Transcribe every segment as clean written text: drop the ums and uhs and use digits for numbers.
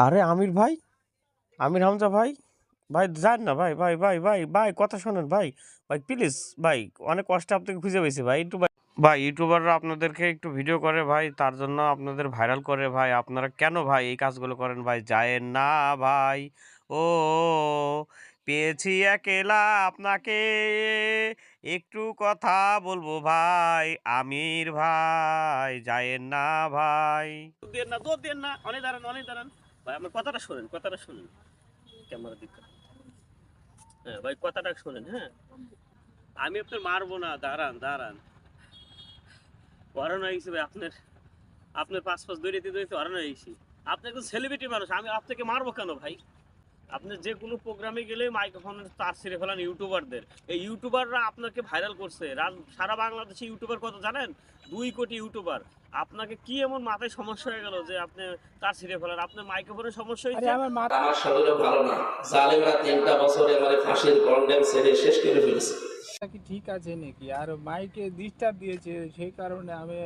আরে আমির ভাই, আমির হামজা ভাই, ভাই যান না ভাই, ভাই ভাই ভাই ভাই কথা শোনেন ভাই, ভাই প্লিজ ভাই, অনেক কষ্টে আপনাকে খুঁজে পেয়েছি ভাই, একটু ভাই, ভাই ইউটিউবাররা আপনাদেরকে একটু ভিডিও করে ভাই, তার জন্য আপনাদের ভাইরাল করে ভাই, আপনারা কেন ভাই এই কাজগুলো করেন ভাই, যায়েন না ভাই, ও পেয়েছি একলা আপনাকে, একটু কথা বলবো ভাই, আমির ভাই যায়েন না ভাই, দেন না, দৌড় দেন না, অনেক দাঁড়ান, অনেক দাঁড়ান ভাই, আমার কথাটা শোনেন, কথাটা শুনুন, ক্যামেরা দিকে, হ্যাঁ ভাই কথাটা শোনেন, হ্যাঁ আমি আপনার মারবো না, দাঁড়ান দাঁড়ান, অরণ হয়ে গেছি ভাই, আপনার আপনার পাসপোর্ট দৌড়িতে দৌড়িতে অরণ হয়ে গেছি, আপনি একজন সেলিব্রিটি মানুষ, আমি আপনাকে মারবো কেন ভাই? আপনি যে কোনো প্রোগ্রামে গেলে মাইক্রোফোনের তার ছিঁড়ে ফেলান ইউটিউবারদের, এই ইউটিউবাররা আপনাকে ভাইরাল করছে, সারা বাংলাদেশে ইউটিউবার কত জানেন? 2 কোটি ইউটিউবার। আপনাকে কি এমন মাথায় সমস্যা হয়ে গেল যে আপনি তার ছিঁড়ে ফেলান? আপনার মাইক্রোফোনের সমস্যা হয়েছে। আমার শরীরও ভালো না, জালেমরা 3টা বছরে আমার ফাঁসির কন্ডেম ছেড়ে শেষ করে ফেলেছে। কি ঠিক আছে নাকি? আর মাইকে ডিস্টার্ব দিয়েছে, সেই কারণে আমি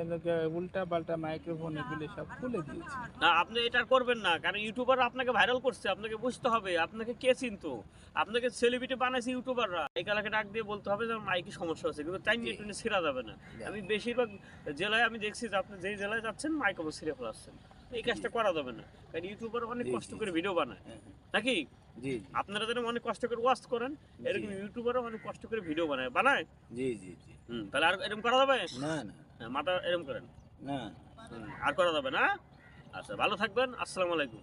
উল্টা পাল্টা মাইক্রোফোন এগুলো সব খুলে দিয়েছি। না আপনি এটা করবেন না, কারণ ইউটিউবার আপনাকে ভাইরাল করছে, আপনাকে বুঝতে হবে আপনাকে কে চিনতো, আপনাকে সেলিব্রিটি বানাইছে ইউটিউবাররা, এই কালাকে ডাক দিয়ে বলতে হবে যে মাইকি সমস্যা হচ্ছে, কিন্তু টাইম নিয়ে টুনে ছেড়া যাবে না। আমি বেশিরভাগ জেলায় আমি দেখছি যে আপনি যেই জেলায় যাচ্ছেন মাইক্রোফোন ছিঁড়ে ফেলাচ্ছেন, এই কাজটা করা যাবে না, কারণ ইউটিউবার অনেক কষ্ট করে ভিডিও বানায় নাকি, জি আপনারা যেন অনেক কষ্ট করে ওয়াচ করেন, এরকম ইউটিউবারও অনেক কষ্ট করে ভিডিও বানায় বানায়। জি জি জি। তাহলে আর এরকম করা যাবে না না হ্যাঁ, মাথা এরকম করেন, না। আর করা যাবে না। আচ্ছা ভালো থাকবেন, আসসালামু আলাইকুম।